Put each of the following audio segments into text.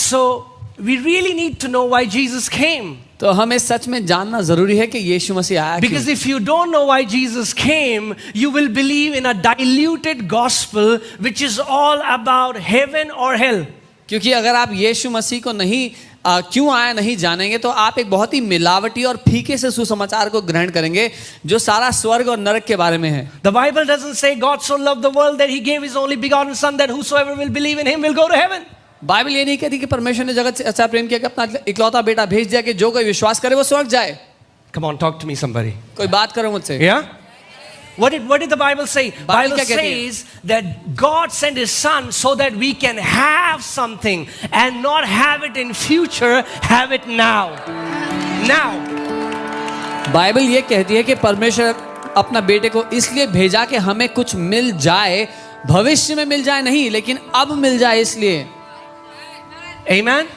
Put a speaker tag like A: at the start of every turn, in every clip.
A: So we really need to know why Jesus came.
B: तो हमें सच में जानना जरूरी है कि यीशु मसीह आया क्यों?
A: Because if you don't know why Jesus came, you will believe in a diluted gospel which is all about heaven or hell.
B: क्योंकि अगर आप यीशु मसीह को नहीं क्यों आया नहीं जानेंगे तो आप एक बहुत ही मिलावटी और फीके से सुसमाचार को ग्रहण करेंगे जो सारा स्वर्ग और नरक के बारे में है।
A: The Bible doesn't say God so loved the world that he gave his only begotten son that whosoever will believe in him will go to heaven.
B: Bible ये नहीं कहती कि परमेश्वर ने जगत से अच्छा प्रेम किया कि अपना इकलौता बेटा भेज दिया कि जो कोई विश्वास करे वो स्वर्ग जाए।
A: Come on, talk to me somebody.
B: कोई बात करो मुझसे।
A: Yeah? What did the Bible say? Bible
B: क्या कहती है?
A: says that God sent his son so that we can have something and not have it in future, have it now. Now.
B: Bible ये कहती है कि परमेश्वर अपना बेटे को इसलिए भेजा कि हमें कुछ मिल जाए, भविष्य में मिल जाए नहीं लेकिन अब मिल जाए इसलिए।
A: Amen.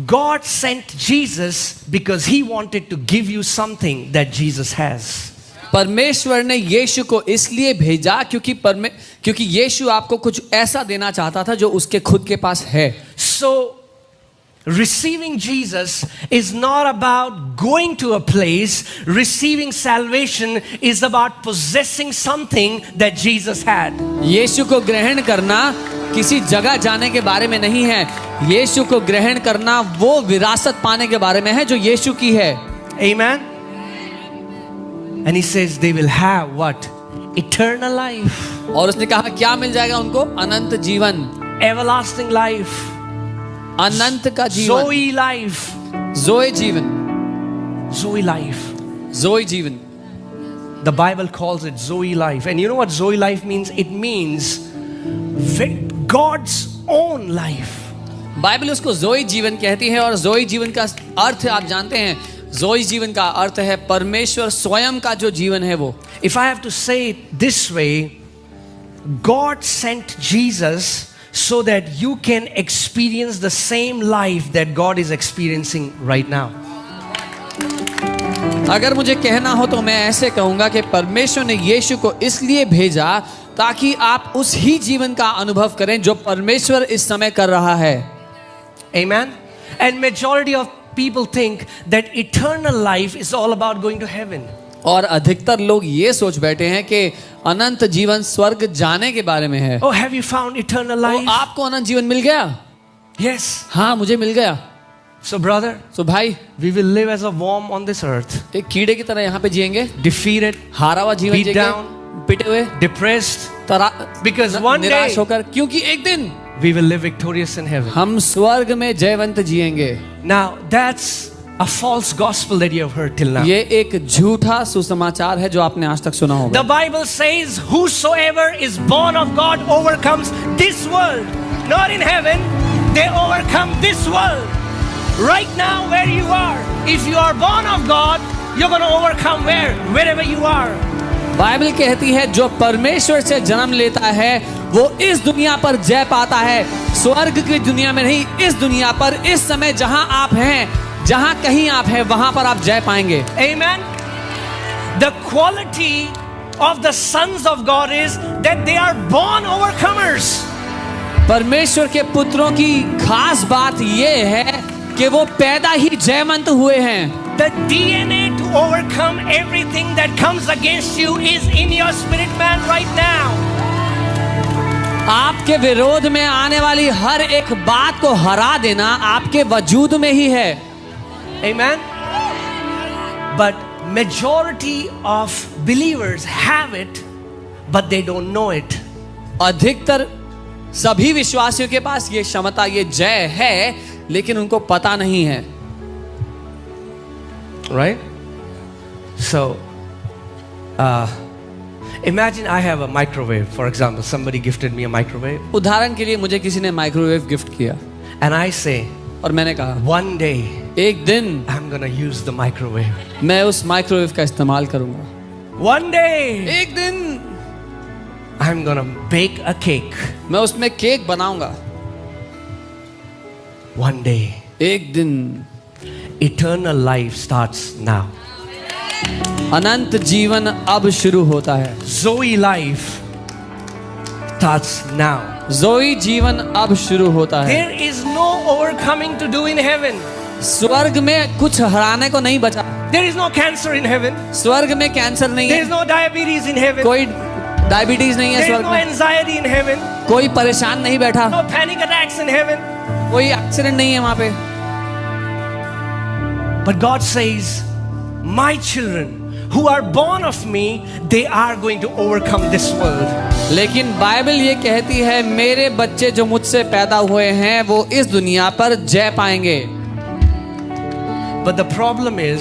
A: God sent Jesus because he wanted to give you something that Jesus has.
B: परमेश्वर ने यीशु को इसलिए भेजा क्योंकि यीशु आपको कुछ ऐसा देना चाहता था जो उसके खुद के पास है।
A: So receiving Jesus is not about going to a place. Receiving salvation is about possessing something that Jesus had.
B: यीशु को ग्रहण करना किसी जगह जाने के बारे में नहीं है, यीशु को ग्रहण करना वो विरासत पाने के बारे में है जो यीशु की है।
A: Amen. And he says they will have what? Eternal life.
B: और उसने कहा क्या मिल जाएगा उनको? अनंत जीवन,
A: everlasting life,
B: अनंत का जीवन,
A: Zoe life,
B: ज़ोए जीवन,
A: Zoe life.
B: ज़ोए जीवन।
A: The Bible calls it Zoe life. And you know what Zoe life means? It means God's own life.
B: Bible उसको ज़ोए जीवन कहती है और ज़ोए जीवन का अर्थ आप जानते हैं, ज़ोए जीवन का अर्थ है परमेश्वर स्वयं का जो जीवन है वो।
A: If I have to say it this way, God sent Jesus so that you can experience the same life that God is experiencing right now.
B: अगर मुझे कहना हो तो मैं ऐसे कहूंगा कि परमेश्वर ने यीशु को इसलिए भेजा ताकि आप उस ही जीवन का अनुभव करें जो परमेश्वर इस समय कर रहा है।
A: Amen. And majority of people think that eternal life is all about going to heaven.
B: और अधिकतर लोग ये सोच बैठे हैं कि अनंत जीवन स्वर्ग जाने के बारे में है।
A: Oh, have you found eternal life?
B: आपको अनंत जीवन मिल गया?
A: Yes.
B: हाँ, मुझे मिल गया।
A: So brother,
B: तो भाई,
A: we will live as a worm on this earth.
B: एक कीड़े की तरह यहाँ पे जिएंगे,
A: defeated,
B: हारा हुआ जीवन
A: beat
B: जिएंगे,
A: down,
B: पिटे हुए,
A: depressed, because one day
B: निराश होकर, क्योंकि एक दिन
A: we will live victorious in heaven.
B: हम स्वर्ग में जयवंत जिएंगे।
A: Now that's a false gospel that you have heard till now.
B: ये एक झूठा सुसमाचार है जो आपने आज तक सुना होगा।
A: The Bible says whosoever is born of God overcomes this world. Not in heaven, they overcome this world. Right now where you are, if you are born of God, you're going to overcome wherever you are.
B: Bible कहती है जो परमेश्वर से जन्म लेता है वो इस दुनिया पर जय पाता है, स्वर्ग की दुनिया में नहीं, इस दुनिया पर इस समय जहां आप हैं, जहां कहीं आप हैं वहां पर आप जय पाएंगे।
A: Amen. The quality of the sons of God is that they are born overcomers.
B: परमेश्वर के पुत्रों की खास बात ये है कि वो पैदा ही जयवंत हुए हैं।
A: The DNA to overcome everything that comes against you is in your spirit man right now.
B: आपके विरोध में आने वाली हर एक बात को हरा देना आपके वजूद में ही है।
A: Amen. But majority of believers have it, but they don't know it.
B: अधिकतर सभी विश्वासियों के पास ये क्षमता, ये जय है, लेकिन उनको पता नहीं है।
A: Right? So, imagine I have a microwave. For example, somebody gifted me a microwave.
B: उदाहरण के लिए मुझे किसी ने माइक्रोवेव गिफ्ट किया
A: And I say,
B: और मैंने कहा
A: one day
B: एक दिन
A: I'm gonna use the microwave.
B: मैं उस माइक्रोवेव का इस्तेमाल करूंगा।
A: One day
B: एक दिन
A: I'm gonna bake a cake.
B: मैं उसमें केक बनाऊंगा।
A: One day
B: एक दिन
A: eternal life starts now.
B: अनंत जीवन अब शुरू होता है।
A: Zoe life starts now.
B: जोई जीवन अब शुरू होता है।
A: There is no overcoming to do in heaven.
B: स्वर्ग में कुछ हराने को नहीं बचा।
A: There is no cancer in heaven.
B: स्वर्ग में कैंसर नहीं
A: There is
B: है,
A: no diabetes in heaven.
B: कोई डायबिटीज नहीं है
A: There is
B: स्वर्ग
A: no
B: में,
A: anxiety in heaven.
B: कोई परेशान नहीं बैठा,
A: No panic attacks in heaven.
B: कोई एक्सीडेंट नहीं है वहां पे।
A: But God says, my children who are born of me, they are going to overcome this world.
B: लेकिन बाइबल ये कहती है मेरे बच्चे जो मुझसे पैदा हुए हैं वो इस दुनिया पर जय पाएंगे।
A: But the problem is,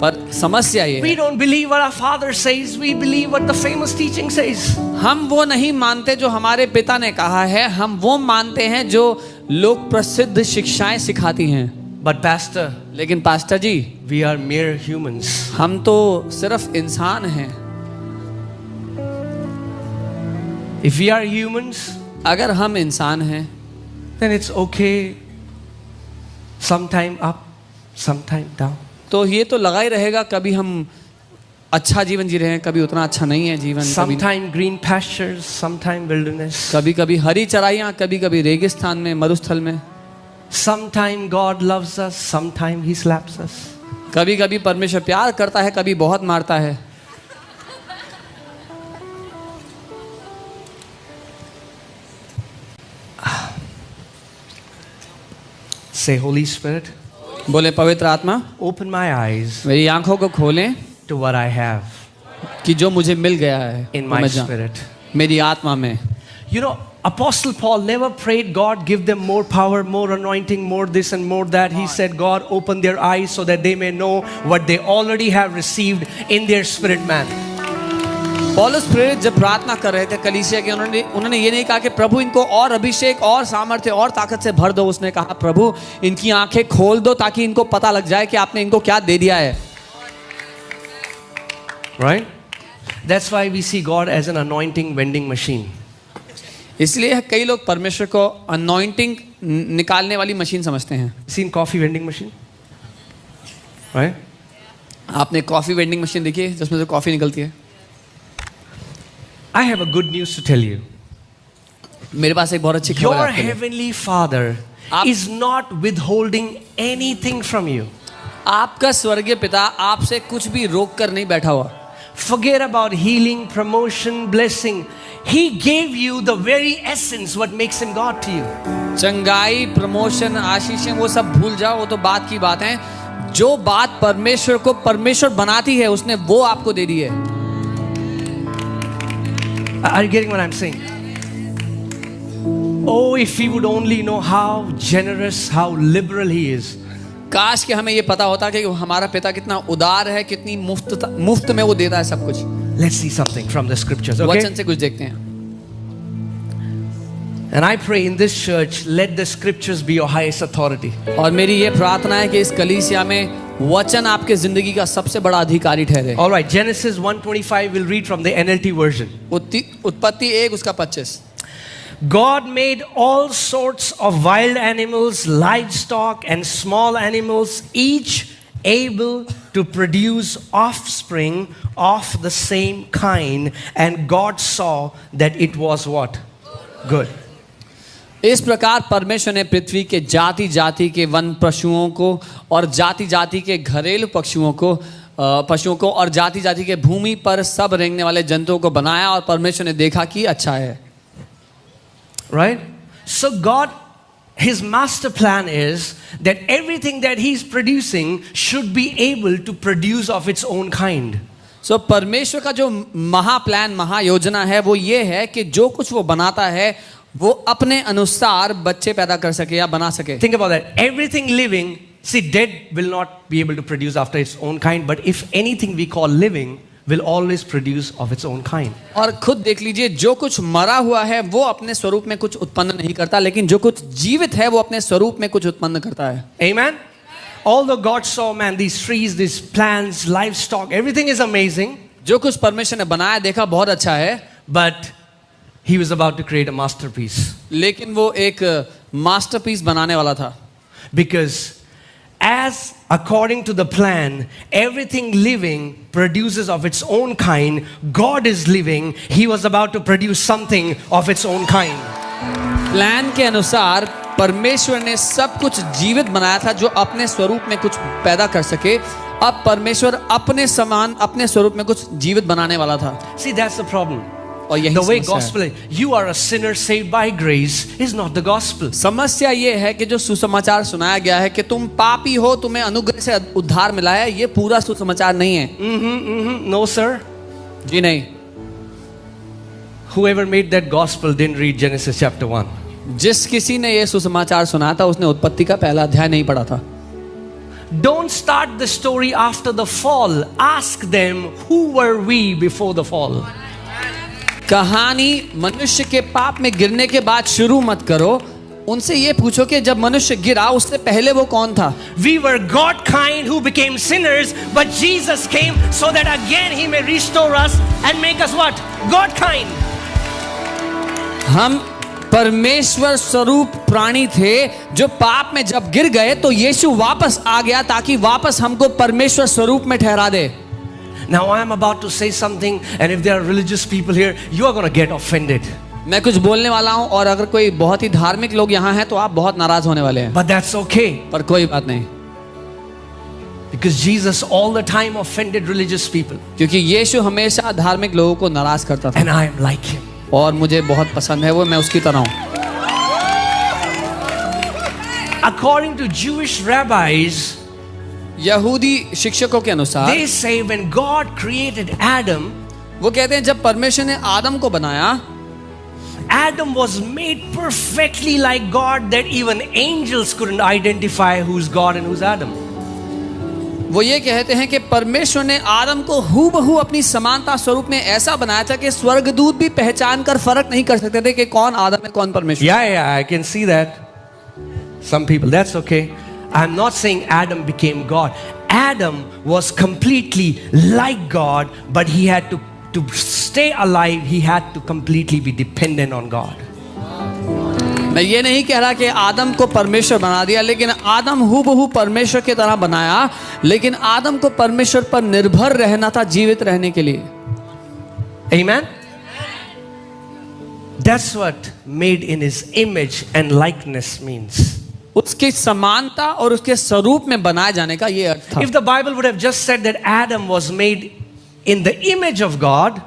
B: पर समस्या ये
A: we
B: है,
A: don't believe what our father says. We believe what the famous teaching says.
B: हम वो नहीं मानते जो हमारे पिता ने कहा है, हम वो मानते हैं जो लोग प्रसिद्ध शिक्षाएं सिखाती हैं।
A: But pastor,
B: लेकिन pastor ji,
A: we are mere humans.
B: हम तो सिर्फ इंसान हैं।
A: If we are humans,
B: अगर हम इंसान हैं
A: then it's okay. Sometime up, sometime down.
B: तो ये तो लगा ही रहेगा, कभी हम अच्छा जीवन जी रहे हैं, कभी उतना अच्छा नहीं है जीवन, कभी
A: Sometime green pastures, sometime wilderness.
B: कभी कभी हरी चराइयाँ, कभी कभी रेगिस्तान में, मरुस्थल में।
A: Sometime God loves us, sometime He slaps us.
B: कभी कभी परमेश्वर प्यार करता है, कभी बहुत मारता है।
A: Say, Holy Spirit,
B: बोले पवित्र आत्मा,
A: open my eyes
B: मेरी आंखों को खोलें
A: to what I have
B: कि जो मुझे मिल गया है
A: in
B: वो
A: my
B: मैं जान-
A: spirit.
B: मेरी आत्मा में।
A: You know, Apostle Paul never prayed God give them more power, more anointing, more this and more that. He said, God, open their eyes so that they may know what they already have received in their spirit man.
B: पौलुस प्रेरित जब प्रार्थना कर रहे थे कलीसिया के, उन्होंने ये नहीं कहा कि प्रभु इनको और अभिषेक और सामर्थ्य और ताकत से भर दो। उसने कहा प्रभु इनकी आंखें खोल दो ताकि इनको पता लग जाए कि आपने इनको क्या दे दिया है।
A: Right? That's why we see God as an anointing vending machine.
B: इसलिए कई लोग परमेश्वर को अनॉइंटिंग निकालने वाली मशीन समझते हैं।
A: Seen coffee vending machine? Right?
B: आपने कॉफी वेंडिंग मशीन देखी है जिसमें से कॉफी निकलती है?
A: I have a good news to tell you.
B: मेरे पास एक बहुत अच्छी खबर
A: Your
B: है आपके लिए।
A: heavenly Father
B: आप-
A: is not withholding anything from you.
B: आपका स्वर्गीय पिता आपसे कुछ भी रोक कर नहीं बैठा हुआ।
A: Forget about healing, promotion, blessing. He gave you the very essence what makes him God to you.
B: चंगाई, प्रमोशन, आशीषें वो सब भूल जाओ, वो तो बात की बात है। जो बात परमेश्वर को परमेश्वर बनाती है उसने वो आपको दे दी है।
A: Are you getting what I'm saying? Oh, if we would only know how generous, how liberal he is.
B: काश कि हमें ये पता होता कि हमारा पिता कितना उदार है, कितनी मुफ्त में वो देता है सब कुछ।
A: Let's see something from the scriptures, okay?
B: वचन से कुछ देखते हैं।
A: And I pray in this church, let the scriptures be your highest authority.
B: और मेरी ये प्रार्थना है कि इस कलीसिया में वचन आपके जिंदगी का सबसे बड़ा अधिकारी ठहरे।
A: All right, Genesis 1:25, we'll read from the NLT version.
B: उत्पत्ति 1 उसका 25।
A: God made all sorts of wild animals, livestock, and small animals, each able to produce offspring of the same kind. And God saw that it was what? Good.
B: इस प्रकार परमेश्वर ने पृथ्वी के जाति जाति के वन पशुओं को और जाति जाति के घरेलू पशुओं को और जाति जाति के भूमि पर सब रेंगने वाले जंतुओं को बनाया और परमेश्वर ने देखा कि अच्छा है।
A: Right? So God, His master plan is that everything that He's producing should be able to produce of its own kind.
B: So परमेश्वर का जो महाप्लान महायोजना है वो ये है कि जो कुछ वो बनाता है वो अपने अनुसार बच्चे पैदा कर सके या बना सके।
A: Think about that. Everything living, see, dead will not be able to produce after its own kind, but if anything we call living will always produce of its own kind.
B: और खुद देख लीजिए, जो कुछ मरा हुआ है वो अपने स्वरूप में कुछ उत्पन्न नहीं करता, लेकिन जो कुछ जीवित है वो अपने स्वरूप में कुछ उत्पन्न करता है।
A: Amen? Although God saw, man, these trees, these plants, livestock, everything is amazing.
B: जो कुछ परमेश्वर ने बनाया देखा बहुत अच्छा है,
A: But He was about to create a masterpiece.
B: लेकिन वो एक मास्टरपीस बनाने वाला था।
A: Because as according to the plan, everything living produces of its own kind. God is living. He was about to produce something of its own kind.
B: Plan के अनुसार परमेश्वर ने सब कुछ जीवित बनाया था जो अपने स्वरूप में कुछ पैदा कर सके। अब परमेश्वर अपने समान अपने स्वरूप में कुछ जीवित बनाने वाला था।
A: See, that's the problem.
B: और यही
A: The way
B: समस्या
A: gospel is, you are a sinner saved by grace is not the gospel.
B: समस्या ये है कि जो सुसमाचार सुनाया गया है कि तुम पापी हो, तुम्हें अनुग्रह से उद्धार मिला है, ये पूरा सुसमाचार नहीं है।
A: No, sir.
B: जी नहीं।
A: Whoever made that gospel didn't read Genesis chapter 1.
B: जिस किसी ने ये सुसमाचार सुनाया था उसने उत्पत्ति का पहला अध्याय नहीं पढ़ा था।
A: Don't start the story after the fall. Ask them, who were we before the fall?
B: कहानी मनुष्य के पाप में गिरने के बाद शुरू मत करो, उनसे ये पूछो कि जब मनुष्य गिरा उससे पहले वो कौन था।
A: We were God kind who became sinners, but Jesus came so that again He may restore us and make us what? God kind.
B: हम परमेश्वर स्वरूप प्राणी थे जो पाप में जब गिर गए तो यीशु वापस आ गया ताकि वापस हमको परमेश्वर स्वरूप में ठहरा दे।
A: Now I am about to say something, and if there are religious people here, you are going to get offended.
B: मैं कुछ बोलने वाला हूं और अगर कोई बहुत ही धार्मिक लोग यहाँ हैं तो आप बहुत नाराज होने वाले हैं।
A: But that's okay.
B: पर कोई बात नहीं,
A: Because Jesus all the time offended religious people.
B: क्योंकि यीशु हमेशा धार्मिक लोगों को नाराज करता था
A: And I am like Him.
B: और मुझे बहुत पसंद है वो, मैं उसकी तरह हूं।
A: According to Jewish rabbis,
B: यहूदी शिक्षकों के अनुसार
A: they say when God created Adam,
B: वो कहते हैं जब परमेश्वर ने आदम को बनाया,
A: Adam was made perfectly like God that even angels couldn't identify who's God and who's Adam.
B: वो ये कहते हैं कि परमेश्वर ने आदम को हूबहू अपनी समानता स्वरूप में ऐसा बनाया था कि स्वर्गदूत भी पहचान कर फर्क नहीं कर सकते थे कि कौन आदम है कौन परमेश्वर।
A: Yeah, I can see that. Some people, that's okay. I'm not saying Adam became God. Adam was completely like God, but he had to stay alive, he had to completely be dependent on God.
B: मैं ये नहीं कह रहा कि आदम को परमेश्वर बना दिया, लेकिन आदम हूबहू परमेश्वर की तरह बनाया, लेकिन आदम को परमेश्वर पर निर्भर रहना था जीवित रहने के लिए।
A: Amen? That's what made in his image and likeness means.
B: उसकी समानता और उसके स्वरूप में बनाए जाने का ये अर्थ था।
A: If the Bible would have just said that Adam was made in the image of God,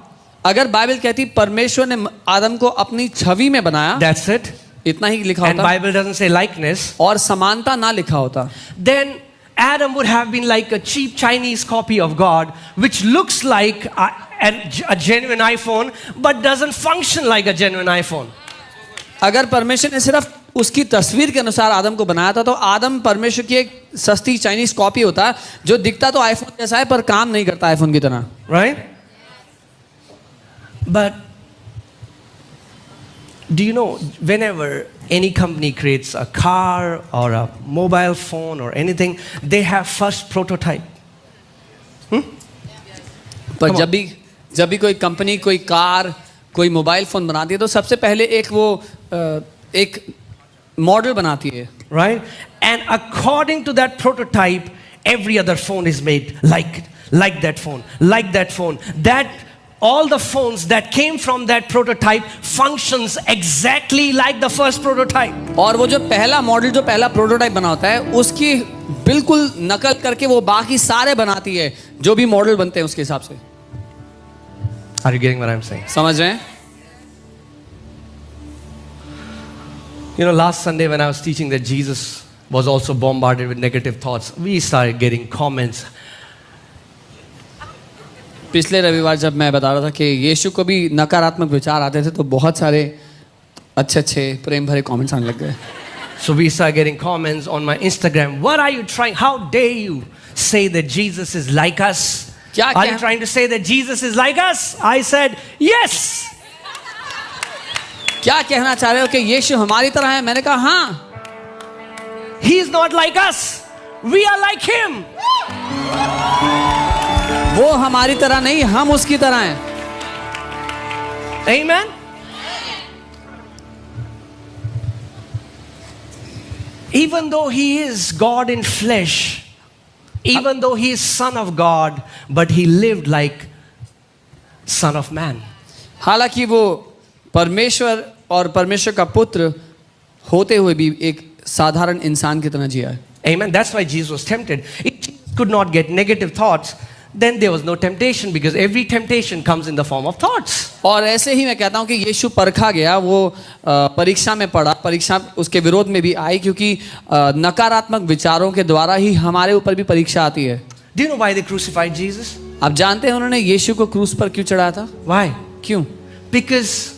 B: अगर बाइबल कहती परमेश्वर ने आदम को अपनी छवि में बनाया,
A: that's it.
B: इतना ही लिखा
A: And
B: होता,
A: Bible doesn't say likeness,
B: और समानता ना लिखा होता,
A: then Adam would have been like a cheap Chinese copy of God, which looks like a genuine iPhone, but doesn't function like a genuine iPhone.
B: अगर परमेश्वर ने सिर्फ उसकी तस्वीर के अनुसार आदम को बनाया था तो आदम परमेश्वर की एक सस्ती चाइनीज कॉपी होता जो दिखता तो आईफोन जैसा है पर काम नहीं करता आईफोन की तरह।
A: Right? But do you know, whenever any company creates a car or a mobile phone or anything, they have first prototype.
B: पर जब भी कोई कंपनी कोई कार कोई मोबाइल फोन बनाती है तो सबसे पहले एक मॉडल बनाती है,
A: right? And according to that prototype, every other phone is made like that phone, like that phone. That all the phones that came from that prototype functions exactly like the first prototype.
B: और वो जो पहला model जो पहला prototype बना होता है उसकी बिल्कुल नकल करके वो बाकी सारे बनाती है जो भी मॉडल बनते हैं उसके हिसाब से।
A: Are you getting what I'm saying?
B: समझ रहे हैं?
A: You know, last Sunday when I was teaching that Jesus was also bombarded with negative thoughts, we started getting comments.
B: पिछले रविवार जब मैं बता रहा था कि यीशु को भी नकारात्मक विचार आते थे तो बहुत सारे अच्छे प्रेम भरे कमेंट्स आने लग गए।
A: So we started getting comments on my Instagram. What are you trying? How dare you say that Jesus is like us? Are you trying to say that Jesus is like us? I said, yes.
B: क्या कहना चाह रहे हो कि यीशु हमारी तरह है? मैंने कहा हाँ।
A: He is not like us. We are like him.
B: वो हमारी तरह नहीं, हम उसकी तरह हैं।
A: Amen. Even though he is God in flesh, Even though he is son of God, but he lived like son of man.
B: हालांकि वो परमेश्वर और परमेश्वर का पुत्र होते हुए भी एक साधारण इंसान की तरह जिया है.
A: Amen. That's why Jesus was tempted. If Jesus could not get negative thoughts, then there was no temptation, because every temptation comes in the form of thoughts.
B: और ऐसे ही मैं कहता हूँ कि यीशु परखा गया, वो परीक्षा में पड़ा, परीक्षा उसके विरोध में भी आई, क्योंकि नकारात्मक विचारों के द्वारा ही हमारे ऊपर भी परीक्षा आती है.
A: Do you know why they crucified Jesus?
B: आप जानते हैं उन्होंने यीशु को क्रूस पर क्यों चढ़ाया था?
A: Why?
B: क्यों?
A: Because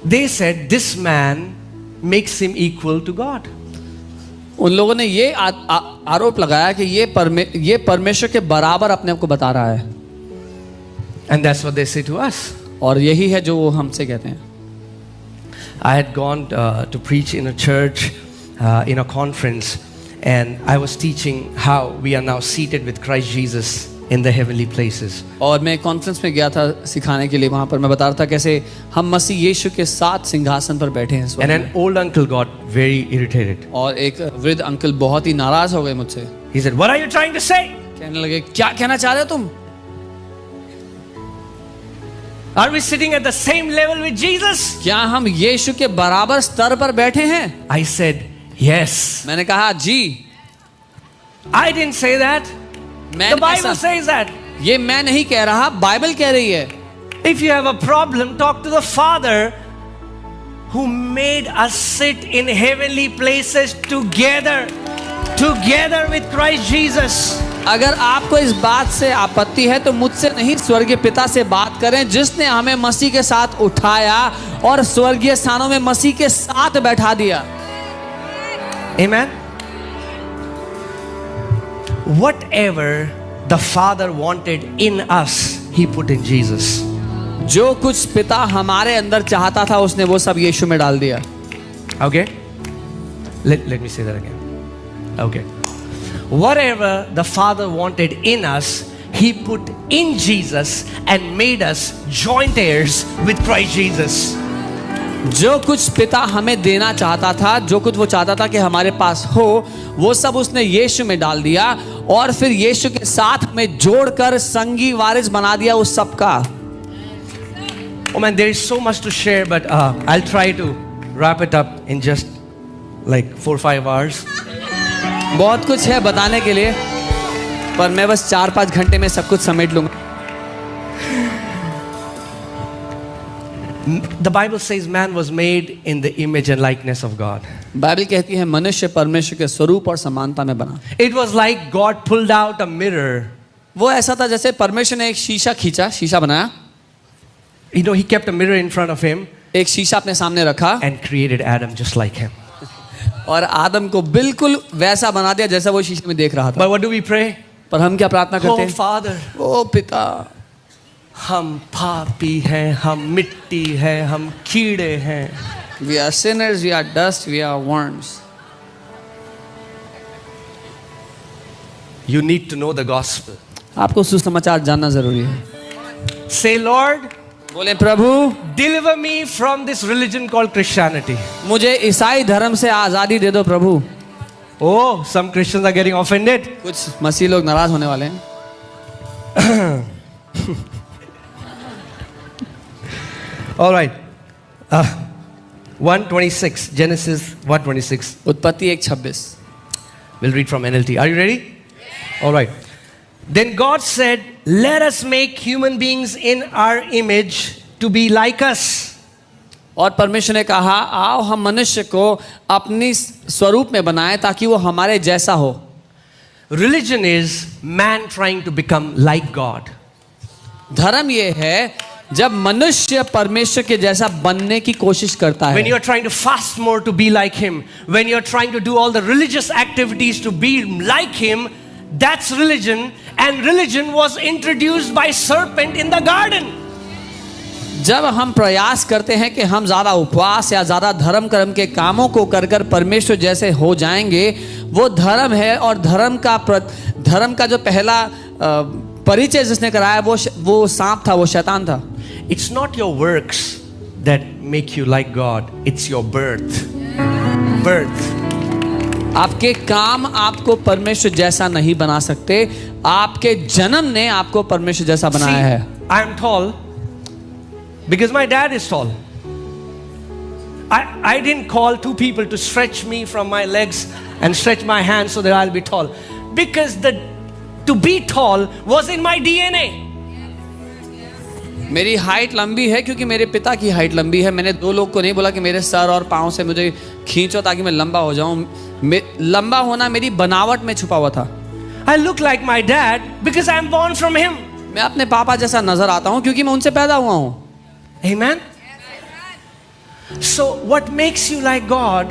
A: they said this man makes him equal to God.
B: उन लोगों ने ये आरोप लगाया कि ये परमेश्वर के बराबर अपने आप को बता रहा है.
A: And that's what they say to us.
B: और यही है जो वो हमसे कहते हैं.
A: I had gone to preach in a church, in a conference, and I was teaching how we are now seated with Christ Jesus in the heavenly places.
B: और मैं कॉन्फ्रेंस में गया था सिखाने के लिए. वहाँ पर मैं बता रहा था कैसे हम मसीह यीशु के साथ सिंहासन पर बैठे हैं.
A: And an old uncle got very irritated.
B: और एक वृद्ध अंकल बहुत ही नाराज हो गए मुझसे.
A: He said, "What are you trying to say?"
B: कहने लगे, क्या कहना चाह रहे हो तुम?
A: Are we sitting at the same level with Jesus?
B: क्या हम यीशु के बराबर स्तर पर बैठे हैं?
A: I said, "Yes."
B: मैंने कहा जी.
A: I didn't say that. The Bible says that.
B: ये मैं नहीं कह रहा, बाइबल कह रही है.
A: If you have a problem, talk to the Father who made us sit in heavenly places together with Christ Jesus.
B: अगर आपको इस बात से आपत्ति है तो मुझसे नहीं, स्वर्गीय पिता से बात करें, जिसने हमें मसीह के साथ उठाया और स्वर्गीय स्थानों में मसीह के साथ बैठा दिया.
A: Amen. Whatever the Father wanted in us, He put in Jesus.
B: जो कुछ पिता हमारे अंदर चाहता था उसने वो सब यीशु में डाल दिया.
A: Okay? Let me say that again. Okay. Whatever the Father wanted in us, He put in Jesus and made us joint heirs with Christ Jesus.
B: जो कुछ पिता हमें देना चाहता था, जो कुछ वो चाहता था कि हमारे पास हो, वो सब उसने यीशु में डाल दिया और फिर यीशु के साथ हमें जोड़कर संगी वारिस बना दिया उस सब का.
A: Oh man, there is so much to share, but I'll try to wrap it up in just like 4-5 hours.
B: बहुत कुछ है बताने के लिए, पर मैं बस 4-5 घंटे में सब कुछ समेट लूंगा.
A: The Bible says man was made in the image and likeness of God.
B: Bible कहती है मनुष्य परमेश्वर के स्वरूप और समानता में बना.
A: It was like God pulled out a mirror.
B: वो ऐसा था जैसे परमेश्वर ने एक शीशा खींचा, शीशा बनाया.
A: You know, He kept a mirror in front of Him.
B: एक शीशा अपने सामने रखा.
A: And created Adam just like him.
B: और आदम को बिल्कुल वैसा बना दिया जैसा वो शीशे में देख रहा था.
A: But what do we pray?
B: पर हम क्या प्रार्थना करते हैं?
A: Oh Father,
B: ओ पिता,
A: हम पापी हैं, हम मिट्टी हैं, हम कीड़े हैं.
B: we are sinners, we are dust, we are worms.
A: You need to know the gospel.
B: आपको सुसमाचार जानना जरूरी है.
A: Say, Lord,
B: बोले प्रभु,
A: deliver me from this religion called Christianity.
B: मुझे ईसाई धर्म से आजादी दे दो प्रभु.
A: Oh, some Christians are getting offended.
B: कुछ मसीह लोग नाराज होने वाले हैं.
A: All right. 1:26, Genesis 1:26.
B: उत्पत्ति 1:26.
A: We'll read from NLT. Are you ready? All right. Then God said, "Let us make human beings in our image to be like us."
B: और परमेश्वर ने कहा, आओ हम मनुष्य को अपनी स्वरूप में बनाएं ताकि वो हमारे जैसा हो.
A: Religion is man trying to become like God.
B: धर्म ये है जब मनुष्य परमेश्वर के जैसा बनने की कोशिश करता है.
A: When you are trying to fast more to be like Him, when you are trying to do all the religious activities to be like Him, that's religion. And religion was introduced by serpent in the garden.
B: जब हम प्रयास करते हैं कि हम ज़्यादा उपवास या ज़्यादा धर्म कर्म के कामों को कर कर परमेश्वर जैसे हो जाएंगे, वो धर्म है. और धर्म का जो पहला परिचय जिसने कराया वो सांप था, वो शैतान था.
A: It's not your works that make you like God. It's your birth.
B: आपके काम आपको परमेश्वर जैसा नहीं बना सकते, आपके जन्म ने आपको परमेश्वर जैसा बनाया है।
A: I am tall because my dad is tall. I didn't call two people to stretch me from my legs and stretch my hands so that I'll be tall. Because to be tall was in my DNA.
B: मेरी height लंबी है क्योंकि मेरे पिता की height लंबी है। मैंने दो लोग को नहीं बोला कि मेरे सर और पाँव से मुझे खींचो ताकि मैं लंबा हो जाऊं। लंबा होना मेरी बनावट में छुपा हुआ था।
A: I look like my dad because I am born from him.
B: मैं अपने पापा जैसा नजर आता हूं क्योंकि मैं उनसे पैदा हुआ हूं।
A: Amen. So what makes you like God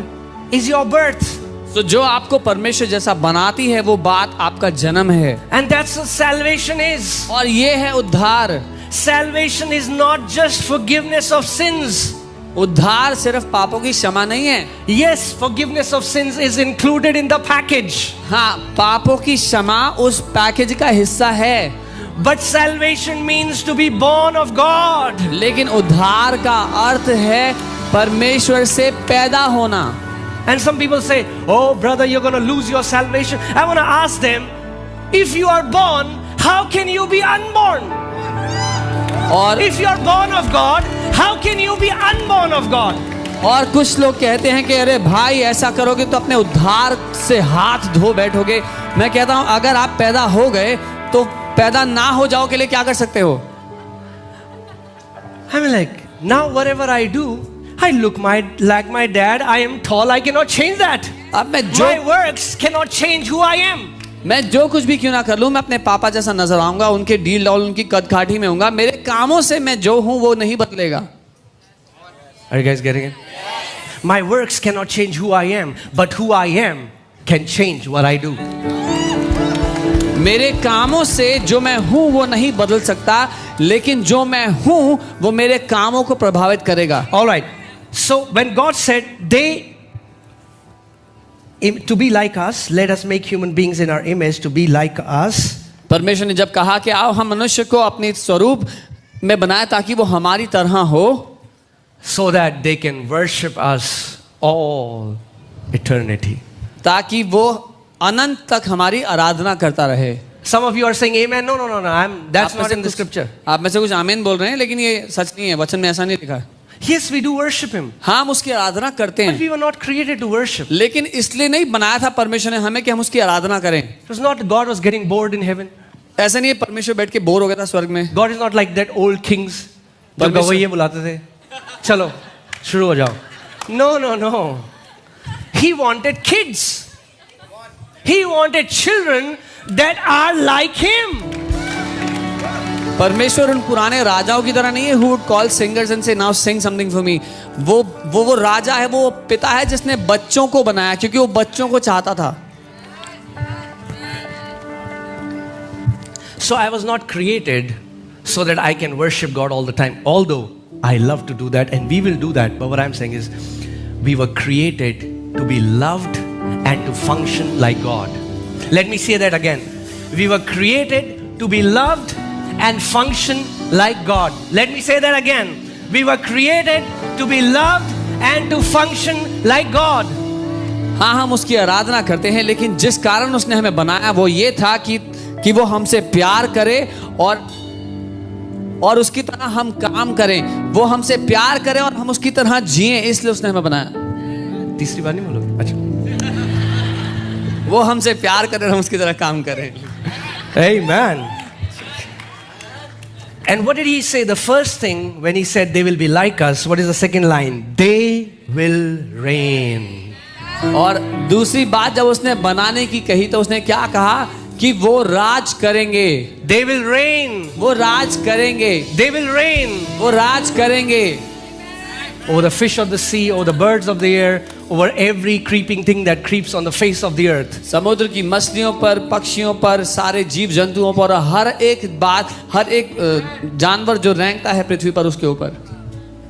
A: is your birth.
B: तो जो आपको परमेश्वर जैसा बनाती है वो बात आपका जन्म है।
A: And that's what salvation is.
B: और ये है उद्धार।
A: Salvation is not just forgiveness of sins.
B: उद्धार सिर्फ पापों की क्षमा नहीं है।
A: Yes, forgiveness of sins is included in the package.
B: हाँ, पापों की क्षमा उस पैकेज का हिस्सा है।
A: But salvation means to be born of God.
B: लेकिन उद्धार का अर्थ है परमेश्वर से पैदा होना।
A: And some people say, "Oh brother, you're going to lose your salvation." I want to ask them, if you are born, how can you be unborn?
B: और
A: If you are born of God, how can you be unborn of God?
B: और कुछ लोग कहते हैं कि अरे भाई ऐसा करोगे तो अपने उद्धार से हाथ धो बैठोगे। मैं कहता हूं अगर आप पैदा हो गए तो पैदा ना हो जाओ के लिए क्या कर सकते हो?
A: I'm like, now whatever I do, I look like my dad. I am tall. I cannot change that.
B: अब मैं
A: My works cannot change who I am.
B: मैं जो कुछ भी क्यों ना कर लूं, मैं अपने पापा जैसा नजर आऊंगा, उनके डील डॉल, उनकी कद काठी में होऊंगा। मेरे कामों से मैं जो हूं वो नहीं बदलेगा।
A: Are you guys getting it? My works cannot change who I am, but who I am can change what I do.
B: मेरे कामों से जो मैं हूं वो नहीं बदल सकता, लेकिन जो मैं हूं वो मेरे कामों को प्रभावित करेगा।
A: All right. So when God said to be like us, let us make human beings in our image to be like us.
B: परमेश्वर ने जब कहा कि आओ हम मनुष्य को अपने स्वरूप में बनाए ताकि वो हमारी तरह हो,
A: so that they can worship us all eternity.
B: ताकि वो अनंत तक हमारी आराधना करता रहे।
A: Some of you are saying amen. No. That's not in the scripture.
B: आप में से कुछ आमीन बोल रहे हैं, लेकिन ये सच नहीं है, वचन में ऐसा नहीं लिखा है।
A: Yes, we do worship him.
B: हाँ, हम उसकी आराधना करते
A: But
B: हैं,
A: we were not created to worship.
B: लेकिन इसलिए नहीं बनाया था परमेश्वर ने हमें कि हम उसकी आराधना करें।
A: It was not God was getting bored in heaven.
B: ऐसा नहीं है परमेश्वर बैठ के बोर हो गया था स्वर्ग में।
A: God is not like that old kings. जो
B: परमेश्वर-
A: गवैये बुलाते थे, चलो शुरू हो जाओ। No. He wanted kids. He wanted children that are like him.
B: परमेश्वर उन पुराने राजाओं की तरह नहीं है who would call singers and say now sing something for me। वो राजा है, वो पिता है जिसने बच्चों को बनाया क्योंकि वो बच्चों को चाहता था।
A: So I was not created so that I can worship God all the time. Although I love to do that and we will do that. But what I'm saying is we were created to be loved and to function like God. Let me say that again. We were created to be loved and function like God. Let me say that again. We were created to be loved and to function like God.
B: हाँ, हम उसकी आराधना करते हैं, लेकिन जिस कारण उसने हमें बनाया वो ये था कि वो हमसे प्यार करे और उसकी तरह हम काम करें। वो हमसे प्यार करे और हम उसकी तरह जिएं, इसलिए उसने हमें बनाया।
A: तीसरी बार नहीं बोलोगे? अच्छा।
B: वो हमसे प्यार करे और हम उसकी तरह काम करें।
A: Amen. And what did he say? The first thing when he said they will be like us, what is the second line? They will reign.
B: और दूसरी बात जब उसने बनाने की कही तो उसने क्या कहा कि वो राज करेंगे।
A: They will reign.
B: वो राज करेंगे।
A: They will reign
B: वो राज करेंगे
A: over the fish of the sea, over the birds of the air, over every creeping thing that creeps on the face of the earth.
B: समुद्र की मछलियों पर, पक्षियों पर, सारे जीव जंतुओं पर, हर एक बात, हर एक जानवर जो रेंगता है पृथ्वी पर उसके ऊपर।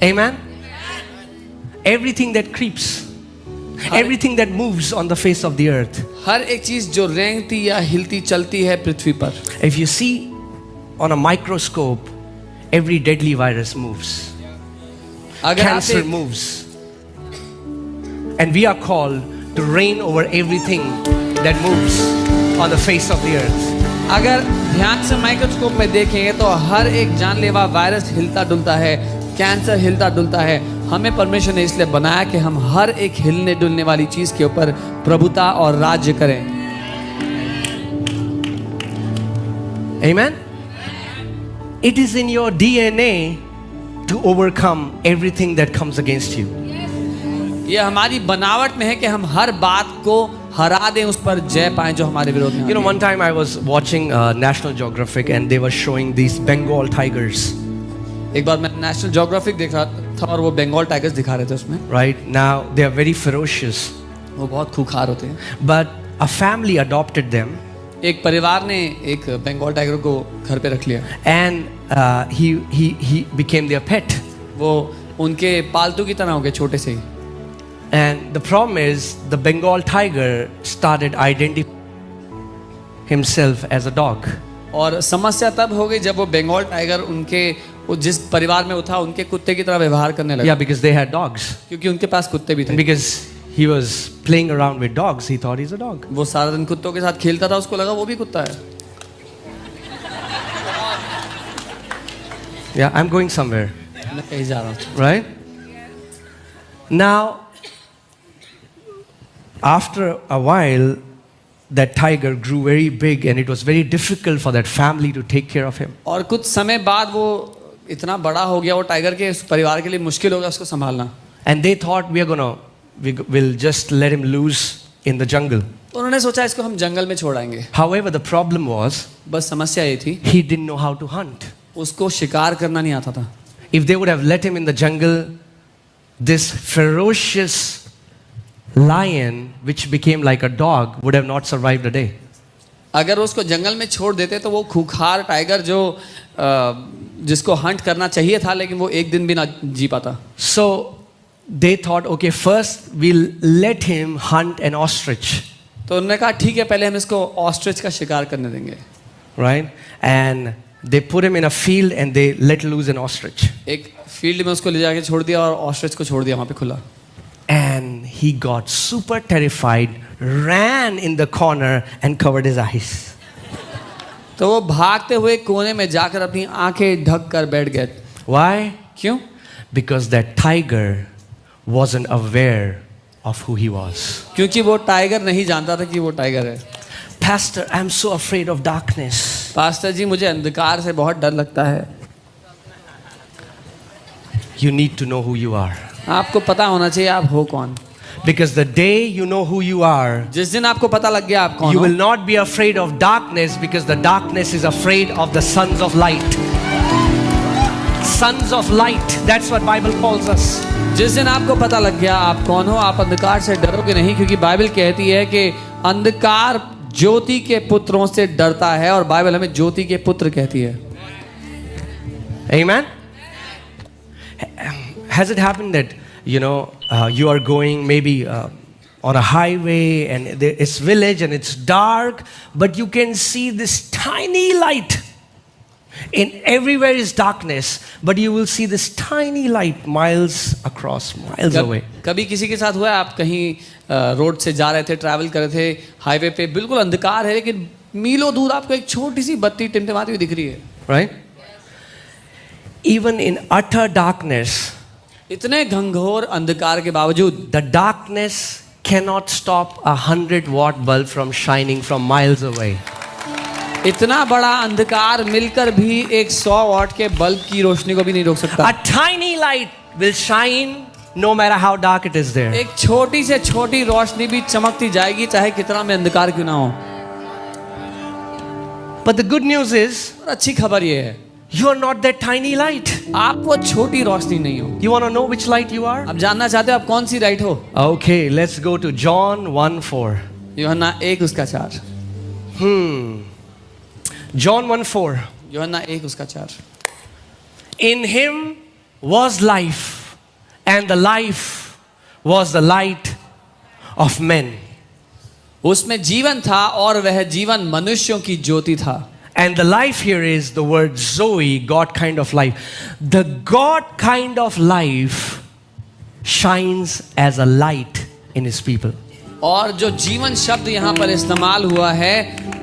A: Amen. Everything that creeps, everything that moves on the face of the earth.
B: हर एक चीज जो रेंगती या हिलती चलती है पृथ्वी पर।
A: If you see on a microscope, every deadly virus moves.
B: अगर आप
A: Cancer
B: एक-
A: moves. And we are called to reign over everything that moves on the face of the earth.
B: अगर ध्यान से माइक्रोस्कोप में देखेंगे तो हर एक जानलेवा वायरस हिलता डुलता है, कैंसर हिलता डुलता है। हमें परमेश्वर ने इसलिए बनाया कि हम हर एक हिलने डुलने वाली चीज के ऊपर प्रभुता और राज्य करें।
A: Amen? It is in your DNA to overcome everything that comes against you.
B: ये हमारी बनावट में है कि हम हर बात को हरा दें, उस पर जय पाएं जो हमारे विरोध में।
A: You know, one time I was watching National Geographic and they were showing these Bengal tigers.
B: एक बार मैं नेशनल ज्योग्राफिक देख रहा था और वो बंगाल टाइगर्स दिखा रहे थे उसमें।
A: Right now they are very ferocious.
B: वो बहुत खूंखार होते हैं।
A: But a family adopted them.
B: एक परिवार ने एक बंगाल टाइगर को घर पे रख लिया
A: And he became their pet.
B: वो उनके पालतू की तरह हो गए छोटे से ही।
A: And the problem is the Bengal tiger started identifying himself as a dog.
B: और समस्या तब हो गई जब वो बंगाल टाइगर उनके वो जिस परिवार में वो था उनके कुत्ते की तरह व्यवहार करने लगा।
A: Yeah, because they had dogs.
B: क्योंकि उनके पास कुत्ते भी थे।
A: And because he was playing around with dogs, he thought he's a dog.
B: वो सारा दिन कुत्तों के साथ खेलता था, उसको लगा वो भी कुत्ता है।
A: Yeah, I'm going somewhere.
B: मैं कहीं जा रहा हूँ।
A: Right? Now, after a while, that tiger grew very big and it was very difficult for that family to take care of him.
B: और कुछ समय बाद वो इतना बड़ा हो गया वो टाइगर के उस परिवार के लिए मुश्किल हो गया उसको संभालना।
A: And they thought we'll just let him loose in the jungle.
B: उन्होंने सोचा इसको हम जंगल में छोड़ाएंगे।
A: However, the problem was
B: बस समस्या ये थी
A: he didn't know how to hunt.
B: उसको शिकार करना नहीं आता था।
A: If they would have let him in the jungle, this ferocious lion, which became like a dog, would have not survived a day.
B: अगर उसको जंगल में छोड़ देते तो वो खूंखार टाइगर जो जिसको हंट करना चाहिए था लेकिन वो एक दिन भी ना जी पाता।
A: So they thought, okay, first we'll let him hunt an ostrich.
B: तो उन्होंने कहा ठीक है पहले हम इसको ऑस्ट्रिच का शिकार करने देंगे।
A: Right? And they put him in a field and they let loose an ostrich.
B: एक फील्ड में उसको ले जाके छोड़ दिया और ऑस्ट्रिच को छोड़ दिया वहाँ पे खुला।
A: And he got super terrified, ran in the corner and covered his eyes.
B: तो वो भागते हुए कोने में जाकर अपनी आंखें ढक कर बैठ गए।
A: Why?
B: क्यों?
A: Because that tiger wasn't aware of who he was.
B: क्योंकि वो टाइगर नहीं जानता था कि वो टाइगर है।
A: Pastor, I'm so afraid of darkness.
B: Pastor ji मुझे अंधकार से बहुत डर लगता है।
A: You need to know who you are.
B: आपको पता होना चाहिए आप हो कौन।
A: Because the day you know who you are,
B: जिस दिन आपको पता लग गया आप कौन
A: you
B: हो,
A: will not be afraid of darkness because the darkness is afraid of the sons of light. Sons of light, that's what Bible calls us.
B: जिस दिन आपको पता लग गया आप कौन हो, आप अंधकार से डरोगे नहीं, क्योंकि बाइबल कहती है कि अंधकार ज्योति के पुत्रों से डरता है और बाइबल हमें ज्योति के पुत्र कहती है।
A: Amen? Has it happened that you are going maybe on a highway and it's village and it's dark, but you can see this tiny light. In everywhere is darkness, but you will see this tiny light miles across, miles away.
B: कभी किसी के साथ हुआ है आप कहीं road से जा रहे थे, ट्रैवल कर रहे थे, हाईवे पे बिल्कुल अंधकार है लेकिन मीलों दूर आपको एक छोटी सी बत्ती टिमटिमाती हुई दिख रही है।
A: Right? Even in utter darkness,
B: इतने घंघोर अंधकार के बावजूद
A: the darkness cannot stop 100-watt bulb from shining from miles away.
B: इतना बड़ा अंधकार मिलकर भी एक 100 वाट के बल्ब की रोशनी को भी नहीं रोक सकता।
A: A tiny light will shine no matter how dark it is there.
B: एक छोटी से छोटी रोशनी भी चमकती जाएगी चाहे कितना में अंधकार क्यों ना हो।
A: But the good news is,
B: और अच्छी खबर ये है
A: you are not that tiny light.
B: आप वो छोटी रोशनी नहीं हो।
A: You want to know which light you are?
B: आप जानना चाहते हो आप कौन सी लाइट हो?
A: Okay, let's go to John 1:4.
B: यूहन्ना 1:4।
A: John 1:4.
B: यूहन्ना 1:4।
A: In him was life, and the life was the light of men.
B: उसमें जीवन था और वह जीवन मनुष्यों की ज्योति था।
A: And the life here is the word Zoe, God kind of life. The God kind of life shines as a light in his people.
B: और जो जीवन शब्द यहाँ पर इस्तेमाल हुआ है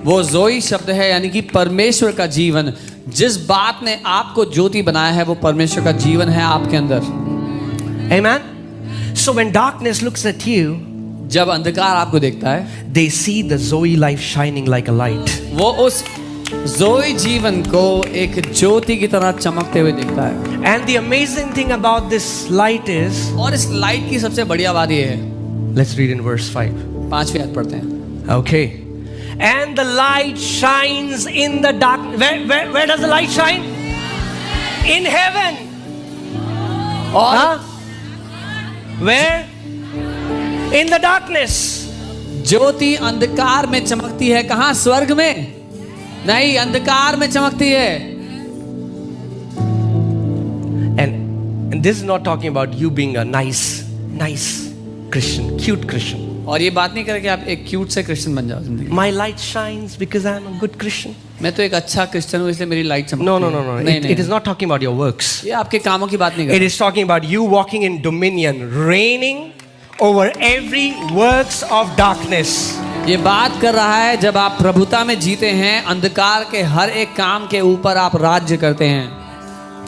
B: वो जोई शब्द है, यानी कि परमेश्वर का जीवन। जिस बात ने आपको ज्योति बनाया है वो परमेश्वर का जीवन है आपके अंदर।
A: Amen. So when darkness looks at you,
B: जब अंधकार आपको देखता है,
A: they see the Zoe life shining like a light.
B: वो उस जोई जीवन को एक ज्योति की तरह चमकते हुए देखता है।
A: And the amazing thing about this light is,
B: और इस लाइट की सबसे बढ़िया बात ये है,
A: let's read in verse 5.
B: 5वीं आयत पढ़ते हैं।
A: Okay. And the light shines in the dark. Where does the light shine? In heaven.
B: और
A: Huh? Where? In the darkness.
B: ज्योति अंधकार में चमकती है। कहाँ? स्वर्ग में नहीं, अंधकार में चमकती है।
A: And this is not talking about you being a nice Christian, cute Christian.
B: और ये बात नहीं करे कि आप एक क्यूट से क्रिश्चियन बन जाओ जिंदगी।
A: My light shines because I am a good Christian.
B: मैं तो एक अच्छा क्रिश्चियन हूँ इसलिए मेरी लाइट चमकती
A: No.
B: है। नहीं,
A: It is not talking about your works.
B: ये आपके कामों की बात नहीं कर
A: It is talking about you walking in dominion, reigning over every works of darkness.
B: ये बात कर रहा है जब आप प्रभुता में जीते हैं, अंधकार के हर एक काम के ऊपर आप राज्य करते हैं।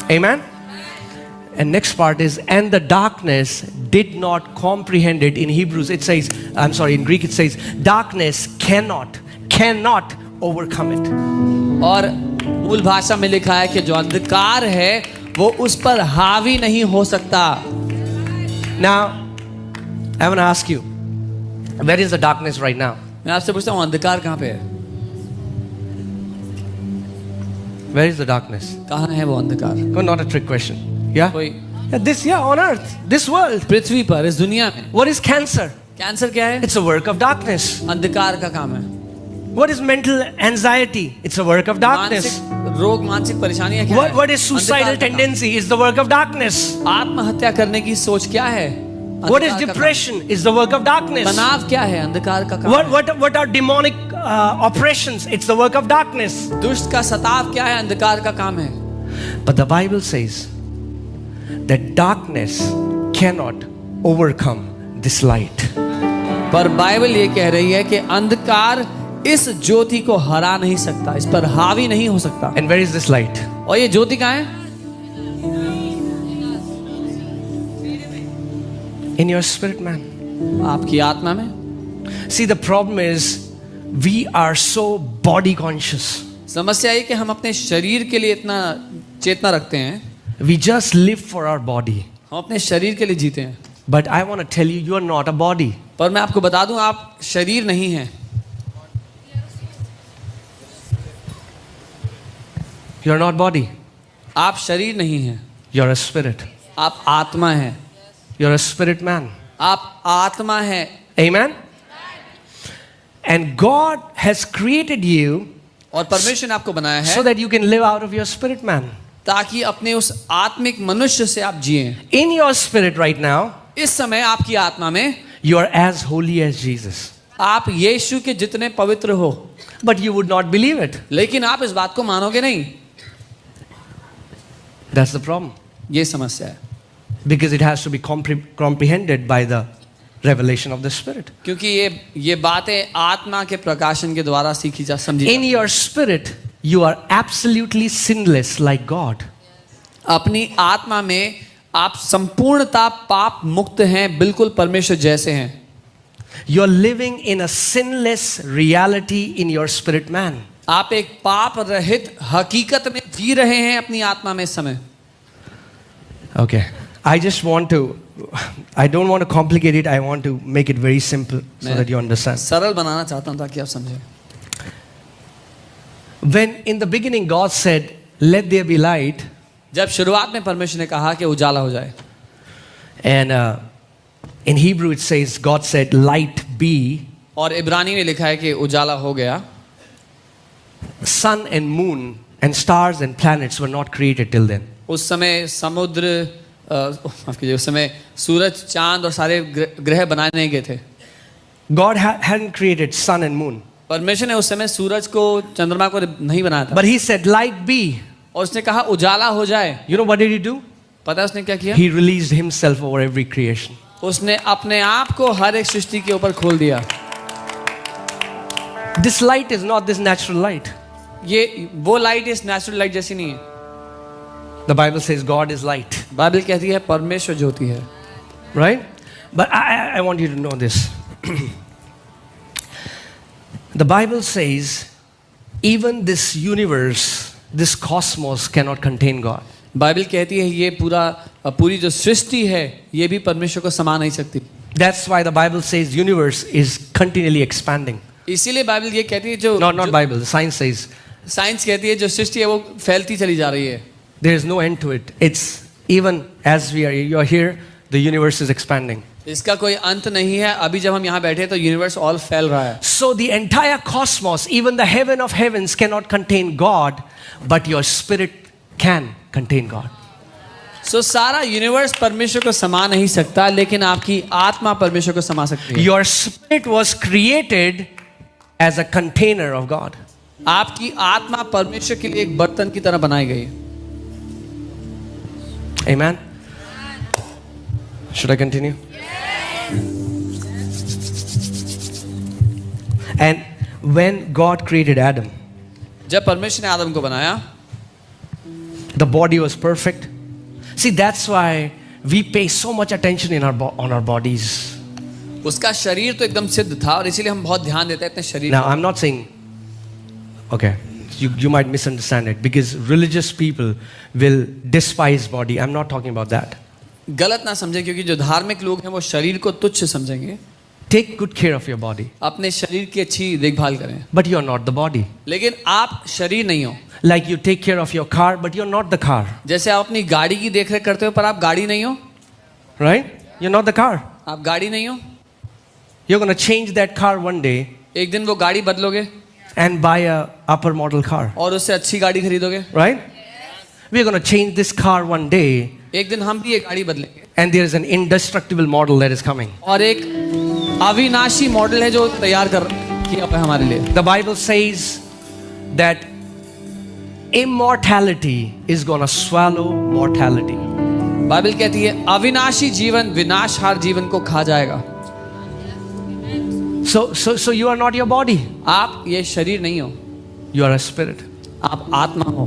A: Amen. And next part is, and the darkness did not comprehend it. In Hebrews it says, in Greek it says, darkness cannot overcome it.
B: और मूल भाषा में लिखा है कि जो अंधकार है वो उस पर हावी नहीं हो सकता।
A: Now, I want to ask you, where is the darkness right now?
B: मैं आपसे पूछता हूँ अंधकार कहाँ पे है?
A: Where is the darkness?
B: कहाँ है वो अंधकार?
A: Oh, not a trick question. Yeah?
B: कोई
A: On earth, this world.
B: पृथ्वी पर, इस दुनिया में।
A: What is cancer?
B: कैंसर क्या है?
A: It's a work of darkness.
B: अंधकार का काम है।
A: What is mental anxiety? It's a work of darkness.
B: मानसिक रोग, मानसिक परेशानियां क्या है?
A: What is suicidal tendency? It's the work of darkness.
B: आत्महत्या करने की सोच क्या है?
A: What is
B: अंधकार का
A: depression? It's the work of
B: काम।
A: darkness.
B: तनाव क्या है? अंधकार का काम।
A: What are demonic oppressions? It's the work of darkness.
B: दुष्ट का सताव क्या है? अंधकार का काम है।
A: But the Bible says that darkness cannot overcome this light.
B: पर बाइबल ये कह रही है कि अंधकार इस ज्योति को हरा नहीं सकता, इस पर हावी नहीं हो सकता।
A: And where is this light?
B: और ये ज्योति कहाँ है?
A: In your spirit, man.
B: आपकी आत्मा में।
A: See, the problem is we are so body conscious.
B: समस्या ये कि हम अपने शरीर के लिए इतना चेतना रखते हैं,
A: We just live for our body.
B: हम अपने शरीर के लिए जीते हैं।
A: But I want to tell you, you are not a body.
B: पर मैं आपको बता दूं, आप शरीर नहीं हैं।
A: You are not body.
B: आप शरीर नहीं हैं,
A: You are a spirit.
B: आप आत्मा हैं।
A: You are a spirit man.
B: आप आत्मा हैं।
A: Amen. And God has created you
B: और परमेश्वर ने आपको बनाया है
A: so that you can live out of your spirit man.
B: ताकि अपने उस आत्मिक मनुष्य से आप जिएं।
A: In your spirit right now,
B: इस समय आपकी आत्मा में
A: you are as holy as Jesus.
B: आप यीशु के जितने पवित्र हो,
A: But you would not believe it.
B: लेकिन आप इस बात को मानोगे नहीं।
A: That's the problem.
B: ये समस्या है,
A: Because it has to be comprehended by the revelation of the Spirit.
B: क्योंकि ये बातें आत्मा के प्रकाशन के द्वारा सीखी जा समझी
A: In your spirit, you are absolutely sinless like God.
B: अपनी आत्मा में आप संपूर्णता पाप मुक्त हैं, बिल्कुल परमेश्वर जैसे हैं।
A: You are living in a sinless reality in your spirit man.
B: आप एक पाप रहित हकीकत में जी रहे हैं अपनी आत्मा में इस समय।
A: Okay. I don't want to complicate it. I want to make it very simple so that you understand.
B: सरल बनाना चाहता हूं ताकि आप समझें।
A: When in the beginning God said, "Let there be light,"
B: जब शुरुआत में परमेश्वर ने कहा कि उजाला हो जाए,
A: and in Hebrew it says God said, "Light be,"
B: और इब्रानी में लिखा है कि उजाला हो गया,
A: sun and moon and stars and planets were not created till then.
B: उस समय समुद्र माफ कीजिए, उस समय सूरज, चांद और सारे ग्रह बनाए नहीं गए थे।
A: God hadn't created sun and moon.
B: परमेश्वर ने उस समय सूरज को, चंद्रमा को नहीं बनाया था।
A: But he said, "Light be."
B: और उसने कहा उजाला हो जाए।
A: You know what did he do?
B: पता है उसने क्या किया?
A: He released himself over every creation.
B: उसने अपने आप को हर एक सृष्टि के ऊपर खोल दिया।
A: This light is not this natural light.
B: ये वो लाइट इस नेचुरल लाइट जैसी नहीं है।
A: The Bible says God is light,
B: Bible कहती है परमेश्वर ज्योति है।
A: right? But I want you to know this. The Bible says even this universe, this cosmos cannot contain God.
B: Bible कहती है ये पूरी जो सृष्टि है ये भी परमेश्वर को समा नहीं सकती।
A: That's why the Bible says universe is continually expanding.
B: इसीलिए बाइबल ये कहती है जो
A: Not Bible, the science says
B: science कहती है जो सृष्टि है वो फैलती चली जा रही है।
A: there is no end to it. It's even as you are here, the universe is expanding.
B: इसका कोई अंत नहीं है। अभी जब हम यहाँ बैठे तो यूनिवर्स ऑल फैल रहा है।
A: So the entire cosmos, even the heaven of heavens cannot contain God, but your spirit can contain God.
B: So सारा यूनिवर्स परमेश्वर को समा नहीं सकता, लेकिन आपकी आत्मा परमेश्वर को समा सकती है।
A: Your spirit was created as a container of God.
B: आपकी आत्मा परमेश्वर के लिए एक बर्तन की तरह बनाई गई है।
A: Amen. Should I continue? And when God created Adam,
B: जब परमेश्वर ने आदम को बनाया,
A: the body was perfect. See, that's why we pay so much attention on our bodies.
B: उसका शरीर तो एकदम सिद्ध था और इसीलिए हम बहुत ध्यान देते हैं अपने शरीर।
A: Now, I'm not saying, okay, you might misunderstand it because religious people will despise body. I'm not talking about that.
B: गलत ना समझे, क्योंकि जो धार्मिक लोग हैं वो शरीर को तुच्छ समझेंगे।
A: Take good care of your body.
B: अपने शरीर की अच्छी देखभाल करें।
A: But you're not the body.
B: लेकिन आप शरीर नहीं हो।
A: Like you take care of your car, but you're not the car.
B: जैसे आप अपनी गाड़ी की देखरेख करते हो पर आप गाड़ी नहीं हो।
A: Right? You're not the car.
B: आप गाड़ी नहीं हो।
A: You're going to change that car one day
B: एक दिन वो गाड़ी बदलोगे
A: and buy a upper model car.
B: और उससे अच्छी गाड़ी खरीदोगे।
A: Right? We're going to change this car one day
B: एक दिन हम भी एक गाड़ी बदलेंगे।
A: and there is an indestructible model that is coming.
B: और एक अविनाशी मॉडल है जो तैयार किया हुआ है हमारे लिए।
A: The Bible says that immortality is going to swallow mortality.
B: Bible कहती है अविनाशी जीवन विनाशहार जीवन को खा जाएगा।
A: So you are not your body.
B: आप ये शरीर नहीं हो,
A: You are a spirit.
B: आप आत्मा हो।